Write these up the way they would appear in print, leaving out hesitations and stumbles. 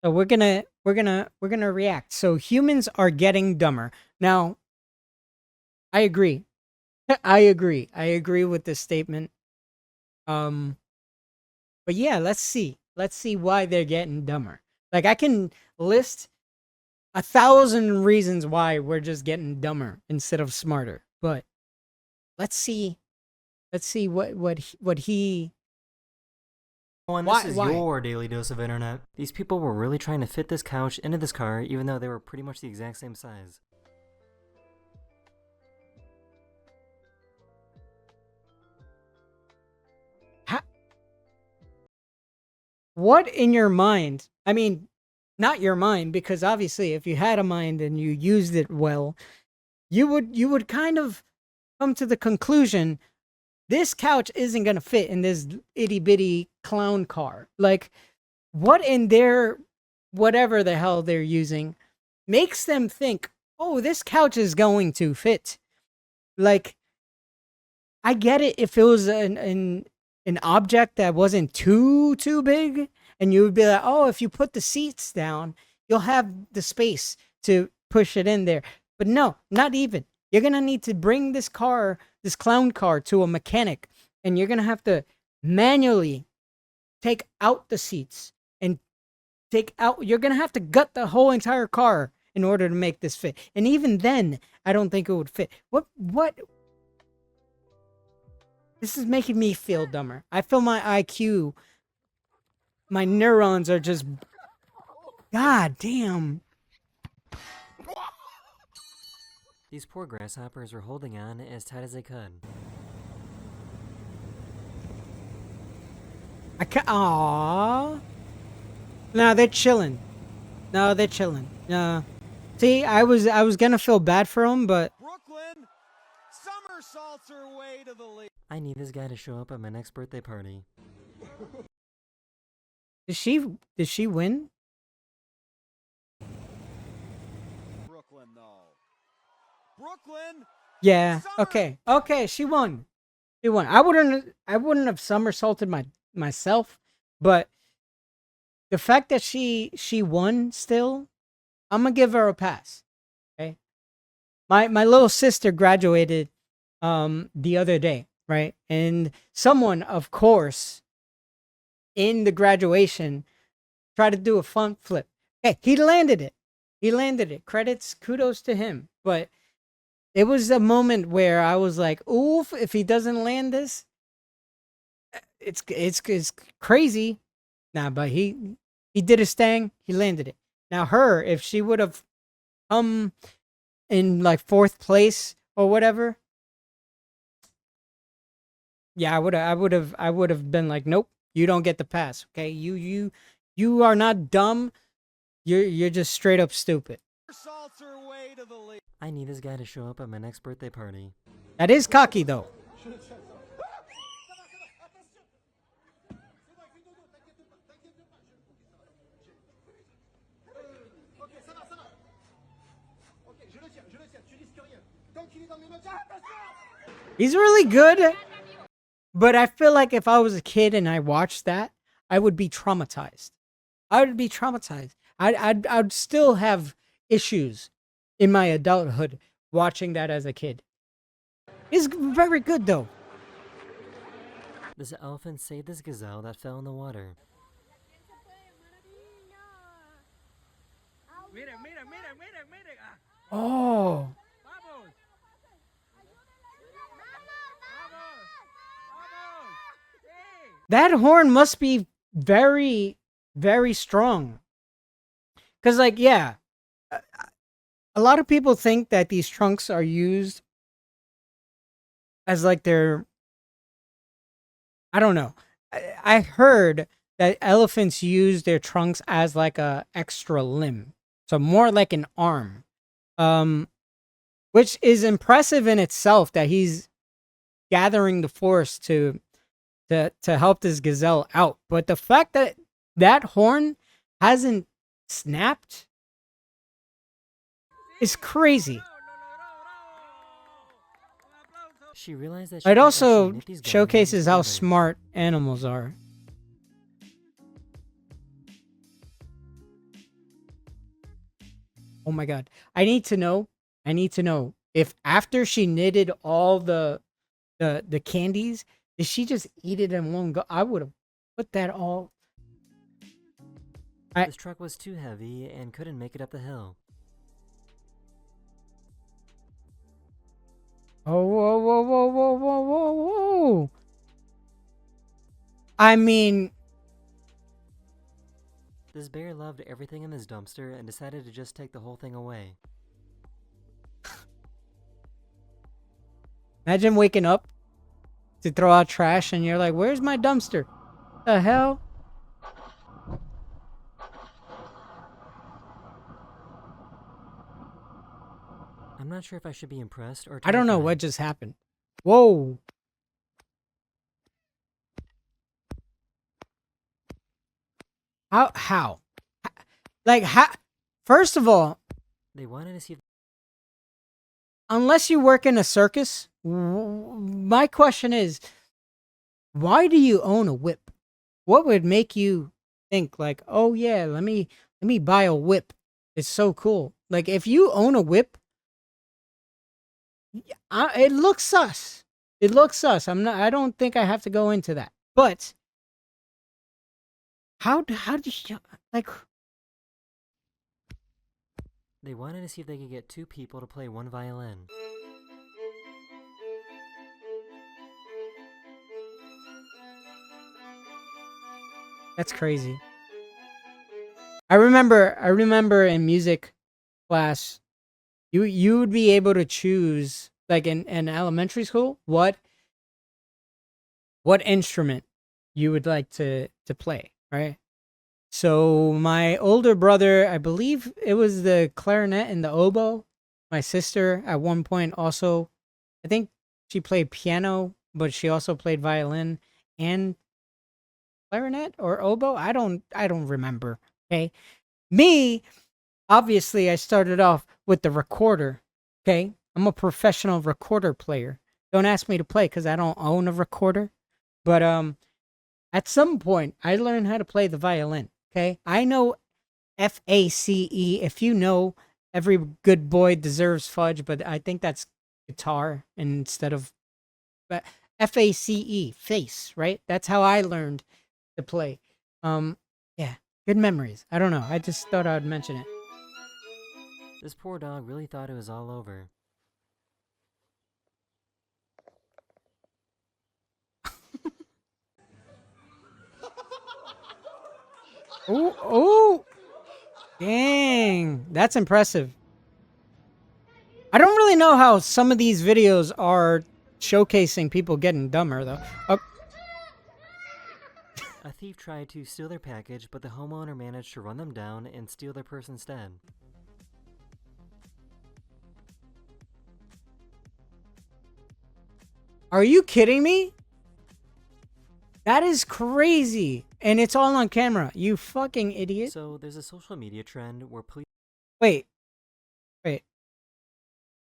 So we're gonna react. So humans are getting dumber. Now, I agree. I agree. I agree with this statement. Um, but yeah, let's see. Let's see why they're getting dumber. Like I can list 1,000 reasons why we're just getting dumber instead of smarter. But let's see. Let's see what he And this is why. your daily dose of internet. These people were really trying to fit this couch into this car, even though they were pretty much the exact same size. What in your mind? I mean, not your mind, because obviously, if you had a mind and you used it well, you would kind of come to the conclusion this couch isn't gonna fit in this itty bitty clown car. Like, what in their whatever the hell they're using makes them think, oh, this couch is going to fit? Like, I get it if it was an object that wasn't too big, and you would be like, oh, if you put the seats down, you'll have the space to push it in there. But no, not even. You're gonna need to bring this car, this clown car, to a mechanic, and you're gonna have to manually take out the seats and take out. You're gonna have to gut the whole entire car in order to make this fit. And even then, I don't think it would fit. What This is making me feel dumber. I feel my IQ, my neurons are just. God damn. These poor grasshoppers were holding on as tight as they could. I can't. Aww. No, they're chilling. No, they're chilling. No. See, I was gonna feel bad for them, but Brooklyn somersaults her way to the lead. I need this guy to show up at my next birthday party. did she win? Brooklyn though. Brooklyn. Yeah. Okay. Okay. She won. She won. I wouldn't have somersaulted myself, but the fact that she won still, I'm gonna give her a pass. Okay. My little sister graduated the other day, right? And someone, of course, in the graduation tried to do a front flip. Hey, he landed it. He landed it. Credits, kudos to him. But it was a moment where I was like, oof, if he doesn't land this, it's crazy. Nah, but he did his thing. He landed it. Now her, if she would have come in like fourth place or whatever, yeah, I would have been like, nope, you don't get the pass. Okay, you are not dumb. You're just straight up stupid. Somersaults her way to the lead. I need this guy to show up at my next birthday party. That is cocky though. He's really good, but I feel like if I was a kid and I watched that, I would be traumatized. I would be traumatized. I'd still have issues in my adulthood watching that as a kid. He's very good though. This elephant saved this gazelle that fell in the water. Oh, that horn must be very, very strong. Cause like, yeah, a lot of people think that these trunks are used as like their. I don't know. I heard that elephants use their trunks as like a extra limb, so more like an arm. Um, which is impressive in itself that he's gathering the force to help this gazelle out. But the fact that that horn hasn't snapped is crazy. She realized that she It could also actually nip these guys showcases how together. smart animals are. Oh my god. I need to know. I need to know if after she knitted all the candies, did she just eat it in one go? I would have put that all. I This truck was too heavy and couldn't make it up the hill. Oh, whoa, whoa, whoa, whoa, whoa, whoa, whoa. I mean, This bear loved everything in this dumpster and decided to just take the whole thing away. imagine waking up to throw out trash and you're like, where's my dumpster? The hell? I'm not sure if I should be impressed or I don't know terrified. what just happened. Whoa. How? Like, how? First of all, They wanted to see if unless you work in a circus, my question is, why do you own a whip? What would make you think like, oh yeah, let me buy a whip? It's so cool. Like if you own a whip, it looks sus. It looks sus. I don't think I have to go into that. But how did you like? they wanted to see if they could get 2 people to play 1 violin. That's crazy. I remember in music class, you would be able to choose like in elementary school what instrument you would like to play, right? So my older brother, I believe it was the clarinet and the oboe. My sister at one point also, I think she played piano, but she also played violin and clarinet or oboe. I don't remember. Okay. Me, obviously I started off with the recorder. Okay. I'm a professional recorder player. Don't ask me to play because I don't own a recorder. But at some point I learned how to play the violin. Okay. I know FACE. If you know, every good boy deserves fudge, but I think that's guitar instead of but FACE, face, right? That's how I learned to play. Yeah, good memories. I don't know. I just thought I'd mention it. This poor dog really thought it was all over. Oh, oh, dang, that's impressive. I don't really know how some of these videos are showcasing people getting dumber though. Oh, A thief tried to steal their package, but the homeowner managed to run them down and steal their purse instead. are you kidding me? That is crazy, and it's all on camera. You fucking idiot. So there's a social media trend where police Wait, wait.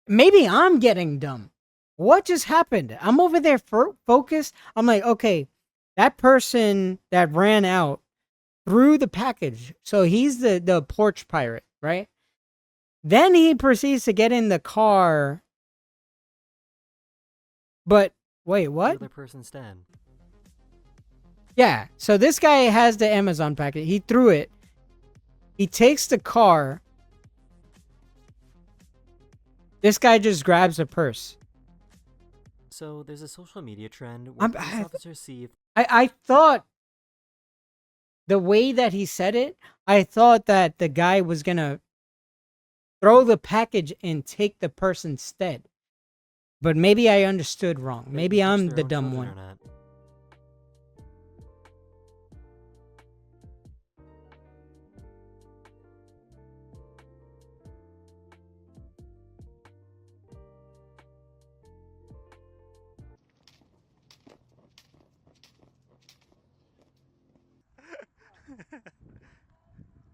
Maybe I'm getting dumb. What just happened? I'm over there focused. I'm like, okay, that person that ran out threw the package. So he's the porch pirate, right? Then he proceeds to get in the car. But wait, steal what? their purse instead. Yeah. So this guy has the Amazon package. He threw it. He takes the car. This guy just grabs a purse. So there's a social media trend where police officers see if I thought the way that he said it, I thought that the guy was gonna throw the package and take the purse instead. But maybe I understood wrong. they Maybe can touch I'm their the own dumb children one. or not.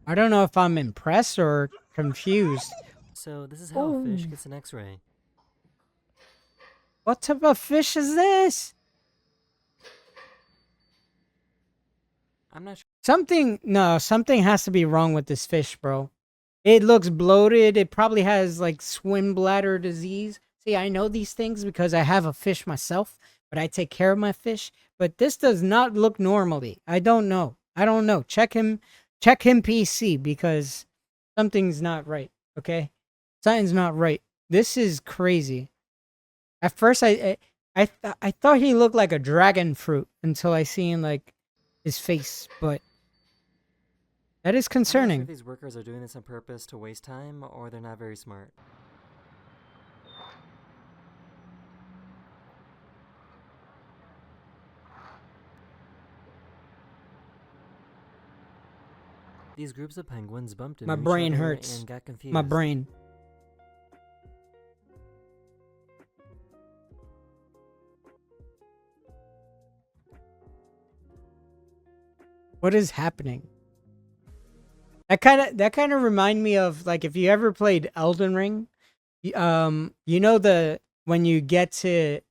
I don't know if I'm impressed or confused. So this is how a fish Ooh. gets an X-ray. What type of fish is this? I'm not sure. Something has to be wrong with this fish, bro. It looks bloated. It probably has like swim bladder disease. See, I know these things because I have a fish myself, but I take care of my fish. But this does not look normally. I don't know. I don't know. Check him PC because something's not right. Okay? Something's not right. This is crazy. At first I thought he looked like a dragon fruit until I seen like his face, but that is I'm not sure if concerning. these workers are doing this on purpose to waste time, or they're not very smart. These groups of penguins bumped into My each brain other hurts. and got confused. My brain. What is happening? That kind of remind me of like if you ever played Elden Ring, you know the when you get to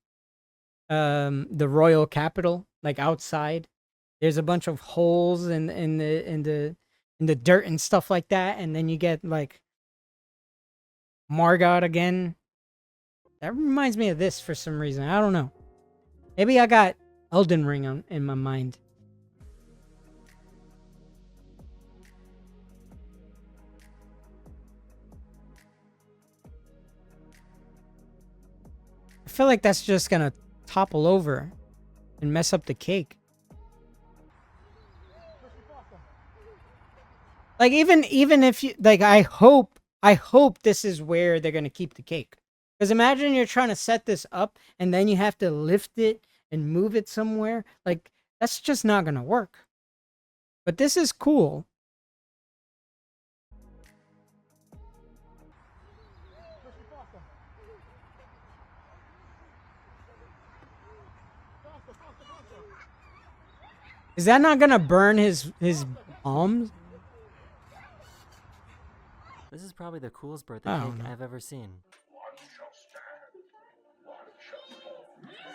the royal capital, like outside, there's a bunch of holes in the dirt and stuff like that, and then you get like Margot again. That reminds me of this for some reason. I don't know. Maybe I got Elden Ring in my mind. I feel like that's just gonna topple over and mess up the cake. Like even if you like, I hope this is where they're gonna keep the cake. Because imagine you're trying to set this up and then you have to lift it and move it somewhere. Like that's just not gonna work. But this is cool. Is that not gonna burn his palms? This is probably the coolest birthday I cake don't know. I've ever seen.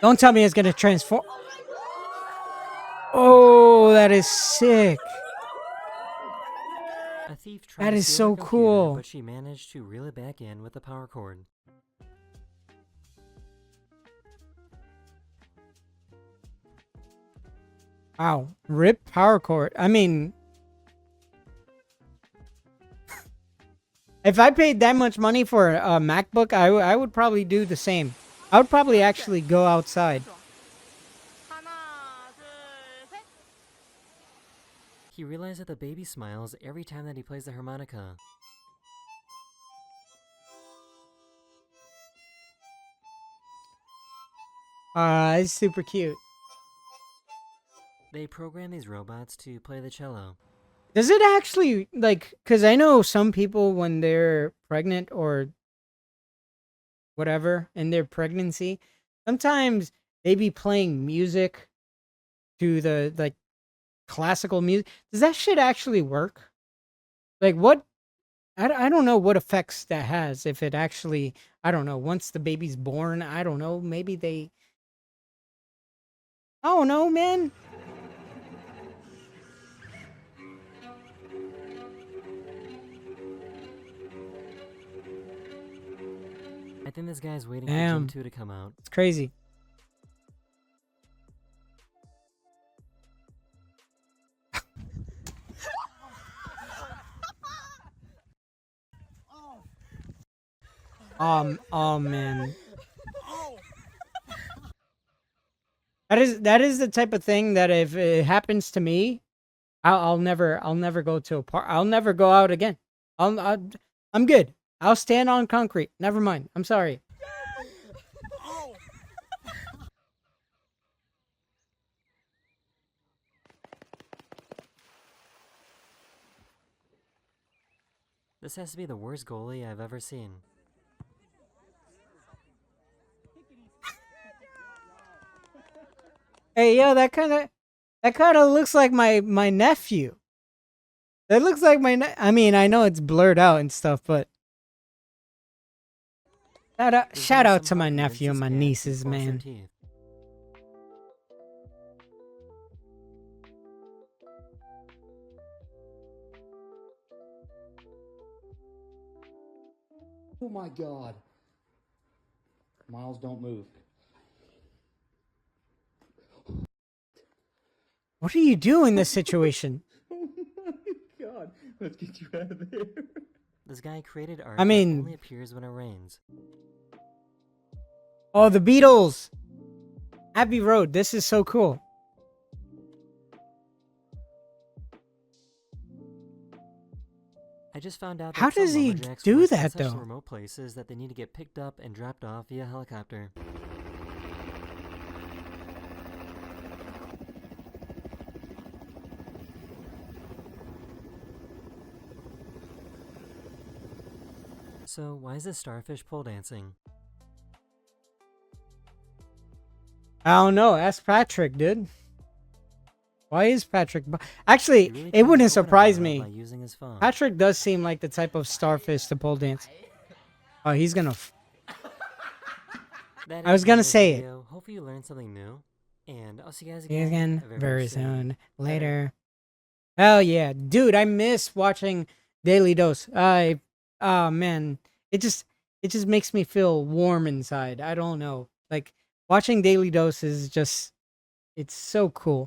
Don't tell me it's gonna transform. Oh, that is sick. A thief tried That to is steal so her computer, cool. but she managed to reel it back in with the power cord. Wow. Rip power cord. I mean, if I paid that much money for a MacBook, I would probably do the same. I would probably actually go outside. He realized that the baby smiles every time that he plays the harmonica. It's super cute. They program these robots to play the cello. Does it actually, like, because I know some people when they're pregnant or whatever in their pregnancy, sometimes they be playing music to the, like, classical music. Does that shit actually work? Like, what? I don't know what effects that has. If it actually, I don't know, once the baby's born, I don't know, maybe they. I don't know, man. I think this guy's waiting Damn. for Gen 2 to come out. It's crazy. Oh man. That is the type of thing that if it happens to me, I'll never go to a park. I'll never go out again. I'm good. I'll stand on concrete. Never mind. I'm sorry. This has to be the worst goalie I've ever seen. Hey, yo, that kind of looks like my nephew. That looks like I mean, I know it's blurred out and stuff, but This shout guy out to somehow my convinced nephew and this my cat to nieces, floss their man. teeth. Oh my God. Miles, don't move. What do you do in this situation? Oh my God. Let's get you out of there. This guy created art I mean- that only appears when it rains. Oh, the Beatles. Abbey Road. This is so cool. I just found out that How some does he lumberjacks do work in that, such though? remote places that they need to get picked up and dropped off via helicopter. So why is this starfish pole dancing? I don't know. Ask Patrick, dude. Why is Patrick? Actually, He really it tried to wouldn't open a surprise world me. by using his phone. Patrick does seem like the type of starfish to pole dance. Oh, he's gonna. That I was is gonna this say it. video. Hopefully you learned something new. And I'll see you guys See you again, again very soon. Later. Hell yeah, dude! I miss watching Daily Dose. Oh man, it just makes me feel warm inside. I don't know. Like watching Daily Dose is just, it's so cool.